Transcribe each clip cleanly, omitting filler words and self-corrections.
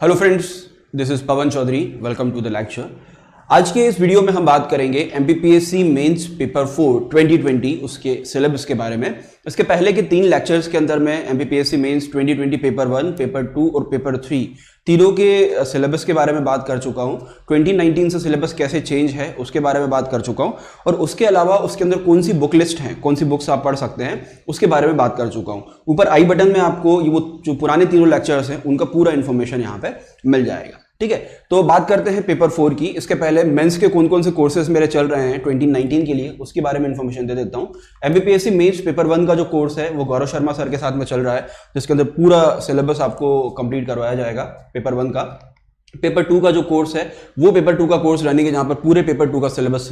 Hello friends, this is Pavan Chaudhary. Welcome to the lecture. आज के इस वीडियो में हम बात करेंगे एमपीपीएससी मेंस पेपर 4 2020 उसके सिलेबस के बारे में। इसके पहले के 3 लेक्चर्स के अंदर मैं एमपीपीएससी मेंस 2020 पेपर 1, पेपर 2 और पेपर 3 तीनों के सिलेबस के बारे में बात कर चुका हूं। 2019 से सिलेबस कैसे चेंज है उसके बारे में बात कर चुका हूं, और उसके अलावा उसके अंदर कौन सी बुक लिस्ट है, कौन सी बुक्स आप पढ़ सकते हैं उसके बारे में बात कर चुका हूं। ऊपर आई बटन में आपको ये वो जो पुराने तीनों लेक्चर्स हैं उनका पूरा इन्फॉर्मेशन यहाँ पे मिल जाएगा। ठीक है, तो बात करते हैं पेपर 4 की। इसके पहले मेंस के कौन कौन से कोर्सेज मेरे चल रहे हैं 2019 के लिए उसके बारे में इन्फॉर्मेशन दे देता हूं। एमपीपीएससी मेंस पेपर 1 का जो कोर्स है वो गौरव शर्मा सर के साथ में चल रहा है, जिसके अंदर पूरा सिलेबस आपको कंप्लीट करवाया जाएगा पेपर 1 का। पेपर 2 का जो कोर्स है वो पेपर 2 का कोर्स रनिंग है, जहां पर पूरे पेपर 2 का सिलेबस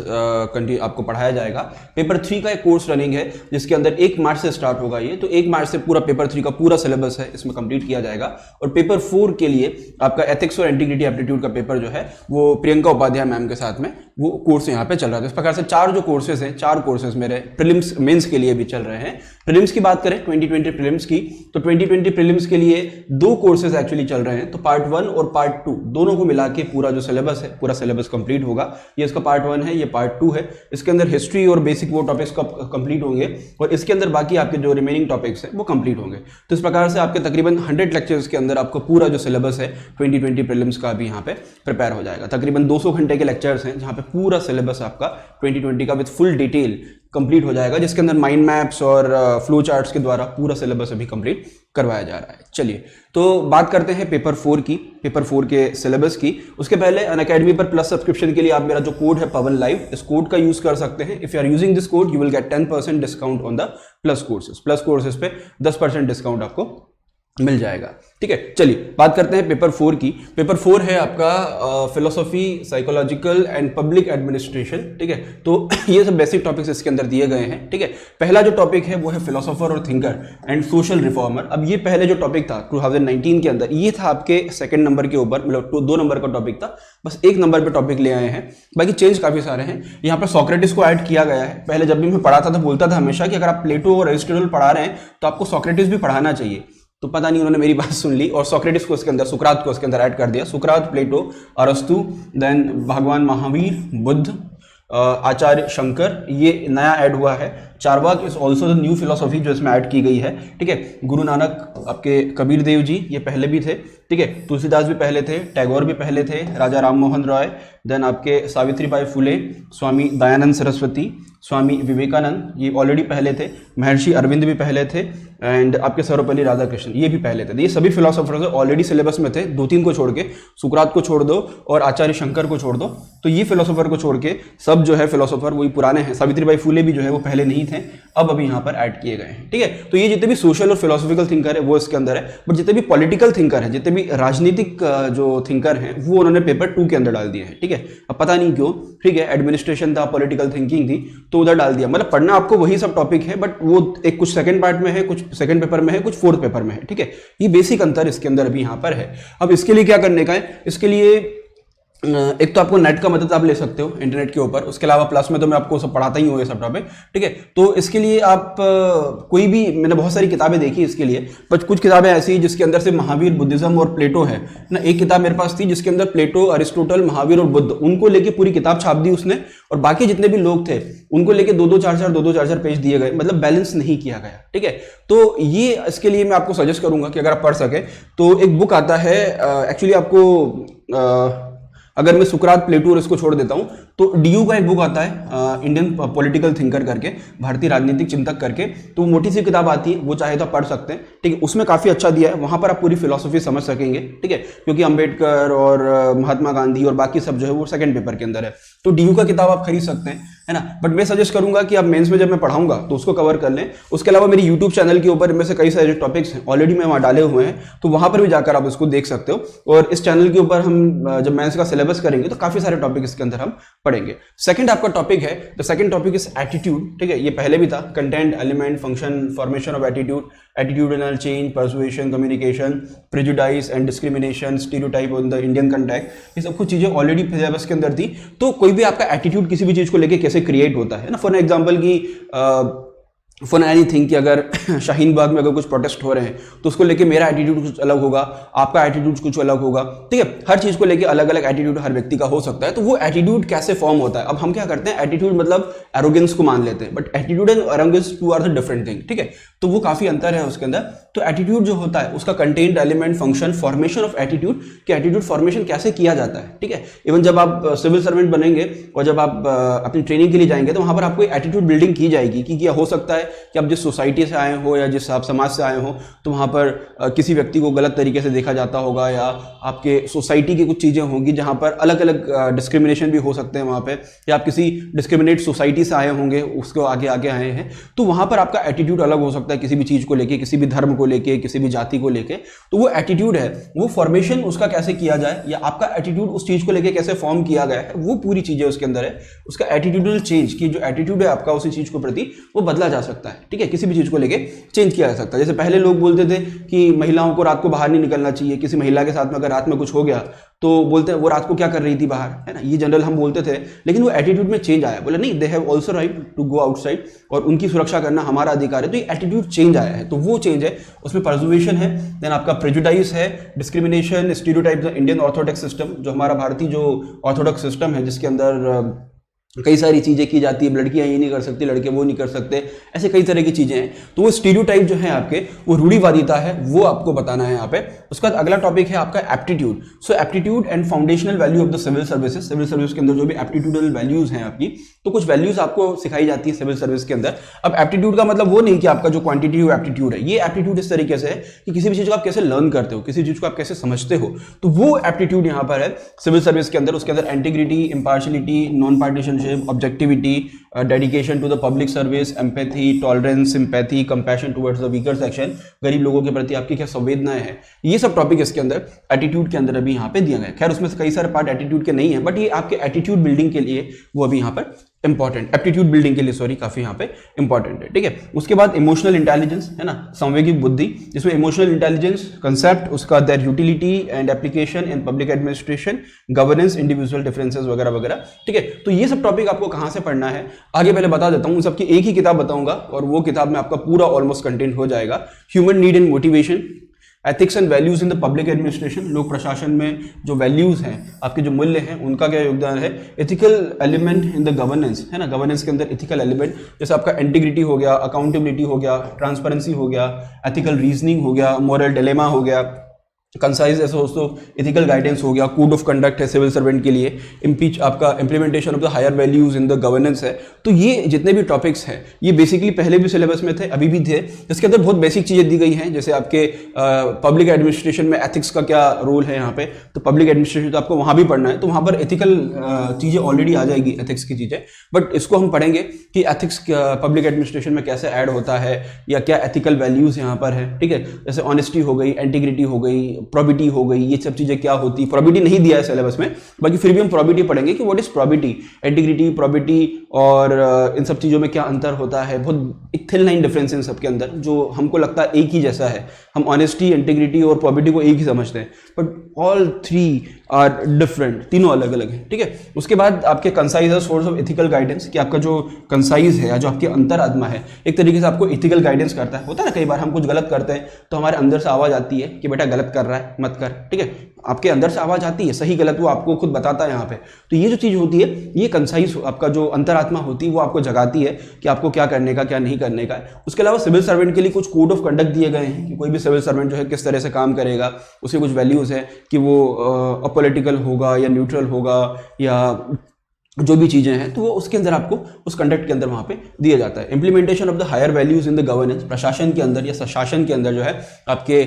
आपको पढ़ाया जाएगा। पेपर 3 का एक कोर्स रनिंग है जिसके अंदर 1 मार्च से स्टार्ट होगा ये, तो 1 मार्च से पूरा पेपर 3 का पूरा सिलेबस है इसमें कंप्लीट किया जाएगा। और पेपर 4 के लिए आपका एथिक्स और इंटीग्रिटी एप्टीट्यूड का पेपर जो है वो प्रियंका उपाध्याय मैम के साथ में वो कोर्स यहाँ पे चल रहा है। तो इस प्रकार से 4 जो कोर्सेज हैं, 4 कोर्सेज मेरे प्रीलिम्स मेंस के लिए भी चल रहे हैं। प्रीलिम्स की बात करें 2020 प्रीलिम्स की, तो 2020 प्रीलिम्स के लिए 2 कोर्सेज एक्चुअली चल रहे हैं। तो पार्ट 1 और पार्ट 2 दोनों को मिला के पूरा जो सिलेबस है, पूरा सिलेबस कंप्लीट होगा। ये इसका पार्ट 1 है, ये पार्ट 2 है। इसके अंदर हिस्ट्री और बेसिक वो टॉपिक्स कंप्लीट होंगे, और इसके अंदर बाकी आपके जो रिमेनिंग टॉपिक्स हैं वो कंप्लीट होंगे। तो इस प्रकार से आपके तकरीबन 100 लेक्चर्स के अंदर आपको पूरा जो सिलेबस है 2020 प्रीलिम्स का भी यहाँ पे प्रिपेयर हो जाएगा। तकरीबन 200 घंटे के लेक्चर्स हैं जहाँ पे पूरा सिलेबस आपका 2020 का विद फुल डिटेल कंप्लीट हो जाएगा, जिसके अंदर माइंड मैप्स और फ्लो चार्ट्स के द्वारा पूरा सिलेबस अभी कंप्लीट करवाया जा रहा है। चलिए तो बात करते हैं पेपर 4 की, पेपर 4 के सिलेबस की। उसके पहले अनअकैडमी पर प्लस सब्सक्रिप्शन के लिए आप मेरा जो कोड है पवन लाइव, इस कोड का यूज कर सकते हैं। If you are using this code you will get 10% discount on the plus courses पे 10% डिस्काउंट आपको मिल जाएगा। ठीक है, चलिए बात करते हैं पेपर 4 की। पेपर 4 है आपका philosophy, psychological and public administration. ठीक है, तो ये सब बेसिक टॉपिक्स इसके अंदर दिए गए हैं। ठीक है, पहला जो टॉपिक है वो है फिलोसोफर और थिंकर एंड सोशल रिफॉर्मर। अब ये पहले जो टॉपिक था 2019 के अंदर, ये था आपके 2nd नंबर के ऊपर, मतलब 2 नंबर का टॉपिक था, बस 1 नंबर पे टॉपिक ले आए हैं। बाकी चेंज काफी सारे हैं। यहाँ पर सोक्रेटिस को ऐड किया गया है। पहले जब भी मैं पढ़ाता था बोलता था हमेशा कि अगर आप प्लेटो और एरिस्टोटल पढ़ा रहे हैं तो आपको सोक्रेटिस भी पढ़ाना चाहिए। तो पता नहीं उन्होंने मेरी बात सुन ली और सोक्रेटिस को इसके अंदर, सुकरात को इसके अंदर ऐड कर दिया। सुकरात, प्लेटो, अरस्तु, देन भगवान महावीर, बुद्ध, आचार्य शंकर, ये नया ऐड हुआ है। Charvaka is also the new philosophy जो इसमें ऐड की गई है। ठीक है, गुरु नानक, आपके कबीर देव जी ये पहले भी थे। ठीक है, तुलसीदास भी पहले थे, टैगोर भी पहले थे, राजा राम मोहन रॉय, देन आपके सावित्रीबाई फुले, स्वामी दयानंद सरस्वती, स्वामी विवेकानंद ये ऑलरेडी पहले थे, महर्षि अरविंद भी पहले थे, एंड आपके सर्वपल्ली राधाकृष्णन ये भी पहले थे। ये सभी फिलोसोफर्स ऑलरेडी सिलेबस में थे। 2-3 को छोड़ के, सुकरात को छोड़ दो और आचार्य शंकर को छोड़ दो, तो ये फिलोसोफर को छोड़ के सब जो है फिलोसोफर वही पुराने हैं। सावित्रीबाई फुले भी जो है वो पहले नहीं थे, अब अभी यहाँ पर ऐड किए गए हैं। ठीक है, तो ये जितने भी सोशल और फिलोसॉफिकल थिंकर है वो इसके अंदर है, बट जितने भी पॉलिटिकल थिंकर है, जितने भी राजनीतिक जो थिंकर हैं वो उन्होंने पेपर 2 के अंदर डाल दिए हैं। ठीक है, अब पता नहीं क्यों। ठीक है, एडमिनिस्ट्रेशन था, पॉलिटिकल थिंकिंग थी, तो उधर डाल दिया। मतलब पढ़ना आपको वही सब टॉपिक है, बट वो एक कुछ सेकंड पार्ट में है, कुछ सेकंड पेपर में है, कुछ 4th पेपर में है। ठीक है, ये बेसिक अंतर इसके अंदर अभी यहाँ पर है। अब इसके लिए क्या करने का है, इसके लिए एक तो आपको नेट का मदद आप ले सकते हो इंटरनेट के ऊपर, उसके अलावा प्लस में तो मैं आपको सब पढ़ाता ही हूँ ये सब टॉपिक। ठीक है, तो इसके लिए आप कोई भी, मैंने बहुत सारी किताबें देखी इसके लिए, पर कुछ किताबें ऐसी जिसके अंदर से महावीर, बुद्धिज्म और प्लेटो है ना। एक किताब मेरे पास थी जिसके अंदर प्लेटो, अरिस्टोटल, महावीर और बुद्ध, उनको लेके पूरी किताब छाप दी उसने, और बाकी जितने भी लोग थे उनको लेके 2-4 पेज दिए गए, मतलब बैलेंस नहीं किया गया। ठीक है, तो ये इसके लिए मैं आपको सजेस्ट करूंगा कि अगर आप पढ़ सके तो एक बुक आता है एक्चुअली आपको, अगर मैं सुकरात, प्लेटो और इसको छोड़ देता हूं तो डीयू का एक बुक आता है इंडियन पॉलिटिकल थिंकर करके, भारतीय राजनीतिक चिंतक करके, तो मोटी सी किताब आती है, वो चाहे तो पढ़ सकते हैं। ठीक है, उसमें काफी अच्छा दिया है, वहां पर आप पूरी फिलोसफी समझ सकेंगे। ठीक है, क्योंकि अंबेडकर और महात्मा गांधी और बाकी सब जो है वो 2nd पेपर के अंदर है, तो डीयू का किताब आप खरीद सकते हैं, है ना। बट मैं सजेस्ट करूंगा कि आप मेंस में जब मैं पढ़ाऊंगा तो उसको कवर कर लें। उसके अलावा मेरी यूट्यूब चैनल के ऊपर इनमें से कई सारे टॉपिक्स हैं ऑलरेडी मैं वहां डाले हुए हैं, तो वहां पर भी जाकर आप उसको देख सकते हो। और इस चैनल के ऊपर हम जब मेंस का सिलेबस करेंगे तो काफी सारे टॉपिक इसके अंदर हम पढ़ेंगे। सेकंड आपका टॉपिक है, the second topic is attitude. ठीक है, ये पहले भी था, content, element, function, formation of attitude, attitudinal change, persuasion, communication, prejudice and discrimination, stereotype on the Indian context, ये सब कुछ चीजें ऑलरेडी सिलेबस के अंदर थी। तो कोई भी आपका एटीट्यूड किसी भी चीज को लेके कैसे क्रिएट होता है ना, फॉर एग्जाम्पल की फॉर एनीथिंग कि अगर शाहीन बाग में अगर कुछ प्रोटेस्ट हो रहे हैं तो उसको लेके मेरा एटीट्यूड कुछ अलग होगा, आपका एटीट्यूड कुछ अलग होगा, ठीक है। हर चीज को लेके अलग अलग एटीट्यूड हर व्यक्ति का हो सकता है। तो वो एटीट्यूड कैसे फॉर्म होता है, अब हम क्या करते हैं, एटीट्यूड मतलब एरोगेंस को मान लेते हैं, but attitude and arrogance two are the different thing, ठीक है। तो वो काफी अंतर है उसके अंदर। तो एटीट्यूड जो होता है उसका content, element, function, formation of attitude, कि एटीट्यूड फॉर्मेशन कैसे किया जाता है, ठीक है। इवन जब आप सिविल सर्वेंट बनेंगे और जब आप अपनी ट्रेनिंग के लिए जाएंगे तो वहां पर आपको एटीट्यूड बिल्डिंग की जाएगी कि क्या हो सकता है कि आप जिस सोसाइटी से आए हो या जिस आप समाज से आए हो तो वहां पर किसी व्यक्ति को गलत तरीके से देखा जाता होगा, या आपके सोसाइटी की कुछ चीजें होंगी जहां पर अलग अलग डिस्क्रिमिनेशन भी हो सकते हैं वहां पे, या आप किसी डिस्क्रिमिनेट सोसाइटी से आए होंगे, उसको आगे आगे आए हैं, तो वहां पर आपका एटीट्यूड अलग हो सकता है किसी भी चीज को लेके, किसी भी धर्म को लेके, किसी भी जाति को लेके। तो वो एटीट्यूड है, वो फॉर्मेशन उसका कैसे किया जाए या आपका एटीट्यूड उस चीज को लेके कैसे फॉर्म किया गया है, वो पूरी चीजें उसके अंदर है। उसका एटीट्यूडल चेंज, कि जो एटीट्यूड है आपका उसी चीज को प्रति, वो बदला जा सकता है, ठीक है। किसी भी चीज को लेके चेंज किया जा सकता है। जैसे पहले लोग बोलते थे कि महिलाओं को रात को बाहर नहीं निकलना चाहिए, किसी महिला के साथ में अगर रात में कुछ हो गया तो बोलते हैं वो रात को क्या कर रही थी बाहर, है ना, ये जनरल हम बोलते थे। लेकिन वो एटीट्यूड में चेंज आया, बोले नहीं, they have also right to go outside, और उनकी सुरक्षा करना हमारा अधिकार है। तो ये एटीट्यूड चेंज आया है, तो वो चेंज है, उसमें प्रिजर्वेशन है, देन आपका प्रेजुडाइज है, discrimination, stereotype, Indian Orthodox system, जो हमारा भारतीय जो ऑर्थोडॉक्स सिस्टम है जिसके अंदर कई सारी चीजें की जाती है, लड़कियां ये नहीं कर सकती, लड़के वो नहीं कर सकते, ऐसे कई तरह की चीजें हैं। तो वो स्टीरियोटाइप जो है आपके, वो रूढ़िवादिता है, वो आपको बताना है यहाँ पे। उसका अगला टॉपिक है आपका aptitude. So aptitude and foundational value of the civil services. Civil service के अंदर जो भी एप्टीट्यूडल वैल्यूज हैं आपकी, तो कुछ वैल्यूज आपको सिखाई जाती है सिविल सर्विस के अंदर। अब एप्टीट्यूड का मतलब वो नहीं कि आपका जो क्वांटिटेटिव एप्टीट्यूड है, ये एप्टीट्यूड इस तरीके से है कि किसी भी चीज को आप कैसे लर्न करते हो, किसी चीज को आप कैसे समझते हो, तो वो एप्टीट्यूड यहाँ पर है सिविल सर्विस के अंदर। उसके अंदर integrity, impartiality, non partisanship, objectivity, dedication to the public service, empathy, tolerance, sympathy, compassion towards the weaker section, गरीब लोगों के प्रति आपकी क्या संवेदनाएं हैं, ये सब टॉपिक इसके अंदर एटीट्यूड के अंदर अभी यहाँ पे दिया गया है। खैर उसमें से कई सारे पार्ट एटीट्यूड के नहीं है, बट ये आपके एटीट्यूड बिल्डिंग के लिए वो अभी यहाँ पर इंपॉर्टेंट, एप्टीट्यूड बिल्डिंग के लिए सॉरी, काफी यहाँ पे इंपॉर्टेंट है, ठीक है। उसके बाद इमोशनल इंटेलिजेंस है ना, संवेगिक बुद्धि, जिसमें इमोशनल इंटेलिजेंस कंसेप्ट, उसका their utility and application in public administration, governance, individual differences वगैरह वगैरह, ठीक है। तो ये सब टॉपिक आपको कहाँ से पढ़ना है आगे पहले बता देता हूँ। उन सबकी एक ही किताब बताऊंगा और वो किताब में आपका पूरा ऑलमोस्ट कंटेंट हो जाएगा। Human need and motivation, ethics and values in the public administration, लोक प्रशासन में जो वैल्यूज हैं, आपके जो मूल्य हैं, उनका क्या योगदान है। Ethical element in the governance, है ना, गवर्नेंस के अंदर एथिकल एलिमेंट, जैसे आपका इंटीग्रिटी हो गया, अकाउंटेबिलिटी हो गया, ट्रांसपेरेंसी हो गया, एथिकल रीजनिंग हो गया, मॉरल डिलेमा हो गया, कंसाइज ऐसे दोस्तों एथिकल गाइडेंस हो गया, कोड ऑफ कंडक्ट है सिविल सर्वेंट के लिए, इम्पीच आपका implementation of the higher values in the governance है। तो ये जितने भी टॉपिक्स हैं ये बेसिकली पहले भी सिलेबस में थे, अभी भी थे। इसके अंदर बहुत बेसिक चीजें दी गई हैं, जैसे आपके पब्लिक एडमिनिस्ट्रेशन में एथिक्स का क्या रोल है यहाँ पे, तो पब्लिक एडमिनिस्ट्रेशन तो आपको वहाँ भी पढ़ना है, तो वहाँ पर एथिकल चीजें ऑलरेडी आ जाएगी, एथिक्स की चीजें, बट इसको हम पढ़ेंगे कि एथिक्स पब्लिक एडमिनिस्ट्रेशन में कैसे ऐड होता है या क्या एथिकल वैल्यूज यहाँ पर है, ठीक है। जैसे ऑनेस्टी हो गई, इंटीग्रिटी हो गई, प्रोबिटी हो गई, ये सब चीजें क्या होती। प्रोबिटी नहीं दिया है सिलेबस में, बाकी फिर भी हम प्रोबिटी पढ़ेंगे कि what is probity, integrity, probity और इन सब चीजों में क्या अंतर होता है। बहुत एक थिन लाइन डिफरेंस है इन सबके अंदर, जो हमको लगता है एक ही जैसा है। हम ऑनेस्टी, इंटीग्रिटी और प्रोबिटी को एक ही समझते हैं, but all three are different, तीनों अलग अलग हैं, ठीक है। उसके बाद आपके concise source of ethical guidance, कि आपका जो कंसाइज है या जो आपकी अंतरात्मा है एक तरीके से आपको एथिकल गाइडेंस करता है। होता है ना कई बार हम कुछ गलत करते हैं तो हमारे अंदर से आवाज आती है कि बेटा गलत कर रहा है, मत कर, ठीक है। आपके अंदर से आवाज आती है, सही गलत वो आपको खुद बताता है यहाँ पे। तो ये जो चीज होती है, ये कंसाइज आपका जो अंतरात्मा होती है वो आपको जगाती है कि आपको क्या करने का, क्या नहीं करने का है। उसके अलावा सिविल सर्वेंट के लिए कुछ कोड ऑफ कंडक्ट दिए गए हैं कि कोई भी सिविल सर्वेंट जो है किस तरह से काम करेगा। उसके कुछ वैल्यूज है कि वो अपॉलिटिकल होगा या न्यूट्रल होगा या जो भी चीजें हैं, तो वो उसके अंदर आपको उस कंडक्ट के अंदर वहां पे दिया जाता है। Implementation of the higher values in the governance, प्रशासन के अंदर या शासन के अंदर जो है आपके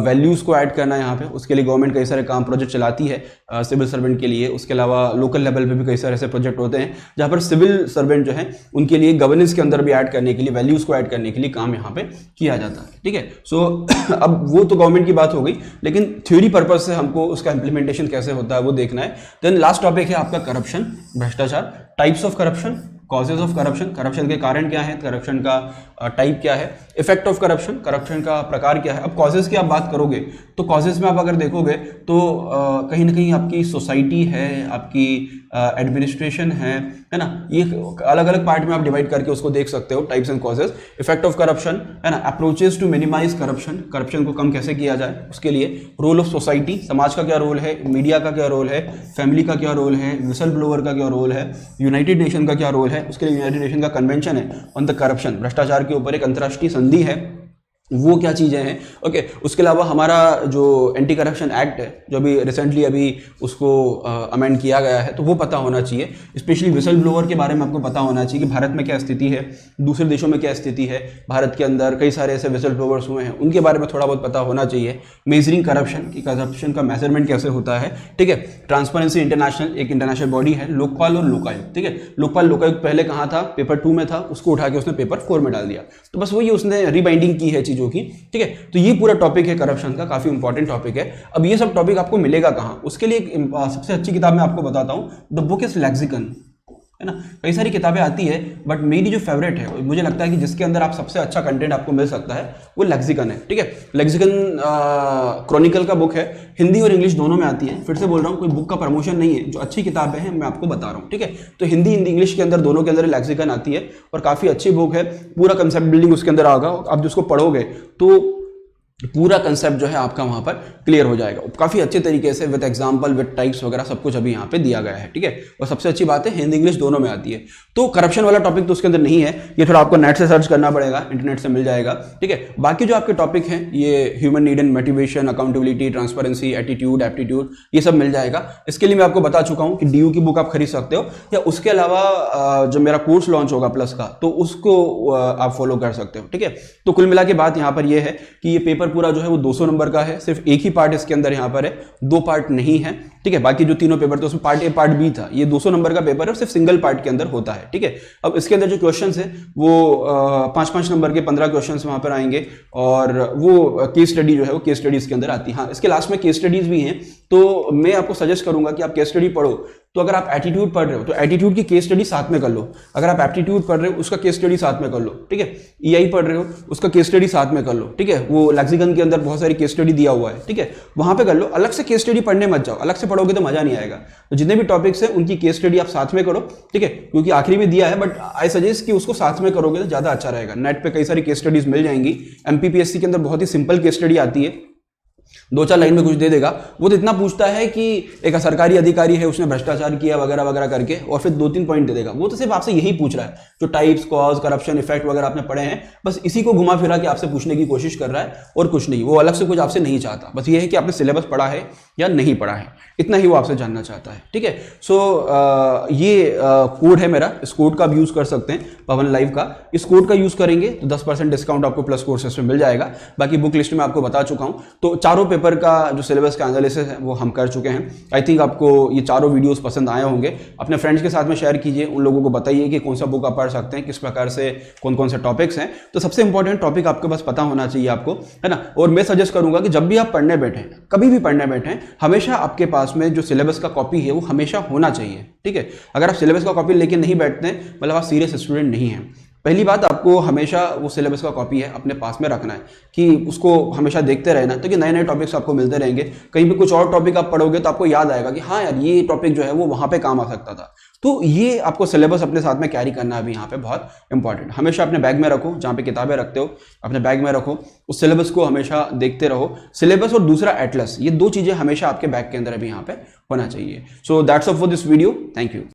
वैल्यूज को ऐड करना है यहाँ पे। उसके लिए गवर्नमेंट कई सारे काम प्रोजेक्ट चलाती है सिविल सर्वेंट के लिए। उसके अलावा लोकल लेवल पे भी कई सारे ऐसे प्रोजेक्ट होते हैं जहाँ पर सिविल सर्वेंट जो है उनके लिए गवर्नेंस के अंदर भी ऐड करने के लिए, वैल्यूज को ऐड करने के लिए काम यहाँ पे किया जाता है, ठीक है। सो अब वो तो गवर्नमेंट की बात हो गई, लेकिन थ्योरी पर्पज से हमको उसका इंप्लीमेंटेशन कैसे होता है वो देखना है। देन लास्ट टॉपिक है आपका करप्शन, भ्रष्टाचार, types of corruption, causes of corruption, corruption के कारण क्या है, करप्शन का टाइप क्या है, इफेक्ट ऑफ करप्शन, करप्शन का प्रकार क्या है। अब कॉजेज की आप बात करोगे तो कॉजेज में आप अगर देखोगे तो कहीं ना कहीं आपकी सोसाइटी है, आपकी एडमिनिस्ट्रेशन है ना, ये अलग अलग पार्ट में आप डिवाइड करके उसको देख सकते हो, types and causes. Effect of corruption है ना, approaches to minimise corruption, corruption को कम कैसे किया जाए उसके लिए। रोल ऑफ सोसाइटी, समाज का क्या रोल है, मीडिया का क्या रोल है, फैमिली का क्या रोल है, विसल ब्लोअर का क्या रोल है, यूनाइटेड नेशन का क्या रोल है, उसके लिए यूनाइटेड नेशन का कन्वेंशन है ऑन द करप्शन, भ्रष्टाचार के ऊपर एक अंतर्राष्ट्रीय संधि है, वो क्या चीज़ें हैं। ओके, उसके अलावा हमारा जो एंटी करप्शन एक्ट है जो अभी रिसेंटली अभी उसको अमेंड किया गया है, तो वो पता होना चाहिए। स्पेशली विसल ब्लोअर के बारे में आपको पता होना चाहिए कि भारत में क्या स्थिति है, दूसरे देशों में क्या स्थिति है, भारत के अंदर कई सारे ऐसे विसल ब्लोअर्स हुए हैं, उनके बारे में थोड़ा बहुत पता होना चाहिए। मेजरिंग करप्शन, कि करप्शन का मेजरमेंट कैसे होता है, ठीक है। ट्रांसपेरेंसी इंटरनेशनल एक इंटरनेशनल बॉडी है, लोकपाल और लोकायुक्त, ठीक है। लोकपाल लोकायुक्त पहले कहाँ था, पेपर 2 में था, उसको उठा के उसने पेपर 4 में डाल दिया, तो बस वही उसने रीबाइंडिंग की है चीज़ों की, ठीक है। तो ये पूरा टॉपिक है करप्शन का, काफी इंपॉर्टेंट टॉपिक है। अब ये सब टॉपिक आपको मिलेगा कहाँ, उसके लिए सबसे अच्छी किताब मैं आपको बताता हूँ, द बुक इज लेक्सिकन, है ना। कई सारी किताबें आती है बट मेरी जो फेवरेट है, मुझे लगता है कि जिसके अंदर आप सबसे अच्छा कंटेंट आपको मिल सकता है वो लेक्सिकन है, ठीक है। लेक्सिकन क्रॉनिकल का बुक है, हिंदी और इंग्लिश दोनों में आती है। फिर से बोल रहा हूँ, कोई बुक का प्रमोशन नहीं है, जो अच्छी किताबें हैं मैं आपको बता रहा हूँ, ठीक है। तो हिंदी इंग्लिश के अंदर दोनों के अंदर लेक्सिकन आती है और काफी अच्छी बुक है, पूरा कंसेप्ट बिल्डिंग उसके अंदर आएगा। आप जिसको पढ़ोगे तो पूरा कंसेप्ट जो है आपका वहां पर क्लियर हो जाएगा काफी अच्छे तरीके से, विद एग्जांपल, विद टाइप्स वगैरह सब कुछ अभी यहाँ पे दिया गया है, ठीक है। और सबसे अच्छी बात है हिंदी इंग्लिश दोनों में आती है। तो करप्शन वाला टॉपिक तो उसके अंदर नहीं है, ये थोड़ा आपको नेट से सर्च करना पड़ेगा, इंटरनेट से मिल जाएगा, ठीक है। बाकी जो आपके टॉपिक हैं ये human need and motivation, accountability, transparency, attitude, aptitude, ये सब मिल जाएगा। इसके लिए मैं आपको बता चुका हूँ कि डीयू की बुक आप खरीद सकते हो, या उसके अलावा जब मेरा कोर्स लॉन्च होगा प्लस का तो उसको आप फॉलो कर सकते हो, ठीक है। तो कुल मिला के बात यहाँ पर यह है कि ये पेपर पूरा जो है वो 200 नंबर का है, सिर्फ एक ही पार्ट इसके अंदर यहाँ पर है, 2 पार्ट नहीं है, ठीक है। बाकी जो तीनों पेपर थे उसमें पार्ट ए पार्ट बी था, ये 200 नंबर का पेपर है और सिर्फ सिंगल पार्ट के अंदर होता है, ठीक है। अब इसके अंदर जो क्वेश्चंस है वो 5-5 नंबर के 15 क्वेश्चंस वहां पर आएंगे, और वो केस स्टडी जो है वो केस स्टडीज के अंदर आती है। हाँ, इसके लास्ट में केस स्टडीज भी हैं, तो मैं आपको सजेस्ट करूंगा कि आप केस स्टडी पढ़ो। तो अगर आप एटीट्यूड पढ़ रहे हो तो एटीट्यूड की केस स्टडी साथ में कर लो, अगर आप एप्टीट्यूड पढ़ रहे हो उसका केस स्टडी साथ में कर लो, ठीक है। ईआई पढ़ रहे हो उसका केस स्टडी साथ में कर लो, ठीक है। वो लेक्सिकन के अंदर बहुत सारी केस स्टडी दिया हुआ है, ठीक है, वहां पे कर लो। अलग से केस स्टडी पढ़ने मत जाओ, अलग से पढ़ोगे तो मजा नहीं आएगा। तो जितने भी टॉपिक्स हैं उनकी केस स्टडी आप साथ में करो, ठीक है, क्योंकि आखिरी में दिया है, बट आई सजेस्ट कि उसको साथ में करोगे तो ज्यादा अच्छा रहेगा। नेट पे कई सारी केस स्टडीज मिल जाएंगी, एमपीपीएससी के अंदर बहुत ही सिंपल केस स्टडी आती है, 2-4 लाइन में कुछ दे देगा। वो तो इतना पूछता है कि एक सरकारी अधिकारी है उसने भ्रष्टाचार किया वगैरह वगैरह करके, और फिर 2-3 पॉइंट दे देगा। वो तो सिर्फ आपसे यही पूछ रहा है, जो टाइप्स, कॉज, करप्शन, इफेक्ट वगैरह आपने पढ़े हैं, बस इसी को घुमा फिरा के आपसे पूछने की कोशिश कर रहा है और कुछ नहीं। वो अलग से कुछ आपसे नहीं चाहता, बस ये है कि आपने सिलेबस पढ़ा है या नहीं पढ़ा है, इतना ही वो आपसे जानना चाहता है, ठीक है। सो ये कोड है मेरा, इस कोड का आप यूज कर सकते हैं, पवन लाइव का। इस कोड का यूज करेंगे तो 10% डिस्काउंट आपको प्लस कोर्सेस में मिल जाएगा। बाकी बुक लिस्ट में आपको बता चुका हूं। तो चारों पेपर का जो सिलेबस का एनालिसिस है वो हम कर चुके हैं। आई थिंक आपको ये चारों वीडियोस पसंद आए होंगे। अपने फ्रेंड्स के साथ में शेयर कीजिए, उन लोगों को बताइए कि कौन सा बुक आप पढ़ सकते हैं, किस प्रकार से कौन कौन से टॉपिक्स हैं। तो सबसे इंपॉर्टेंट टॉपिक आपके पास पता होना चाहिए आपको, है ना। और मैं सजेस्ट करूंगा कि जब भी आप पढ़ने बैठें, कभी भी पढ़ने बैठें, हमेशा आपके पास में जो सिलेबस का कॉपी है वो हमेशा होना चाहिए, ठीक है। अगर आप सिलेबस का कॉपी लेके नहीं बैठते मतलब आप सीरियस स्टूडेंट नहीं हैं। पहली बात, आपको हमेशा वो सिलेबस का कॉपी है अपने पास में रखना है, कि उसको हमेशा देखते रहना, तो कि नए नए टॉपिक्स आपको मिलते रहेंगे। कहीं भी कुछ और टॉपिक आप पढ़ोगे तो आपको याद आएगा कि हाँ यार ये टॉपिक जो है वो वहाँ पे काम आ सकता था। तो ये आपको सिलेबस अपने साथ में कैरी करना अभी यहाँ पे बहुत इंपॉर्टेंट। हमेशा अपने बैग में रखो, जहाँ पे किताबें रखते हो अपने बैग में रखो, उस सिलेबस को हमेशा देखते रहो। सिलेबस और दूसरा एटलस, ये 2 चीजें हमेशा आपके बैग के अंदर अभी यहाँ पे होना चाहिए। So that's all for this video, thank you.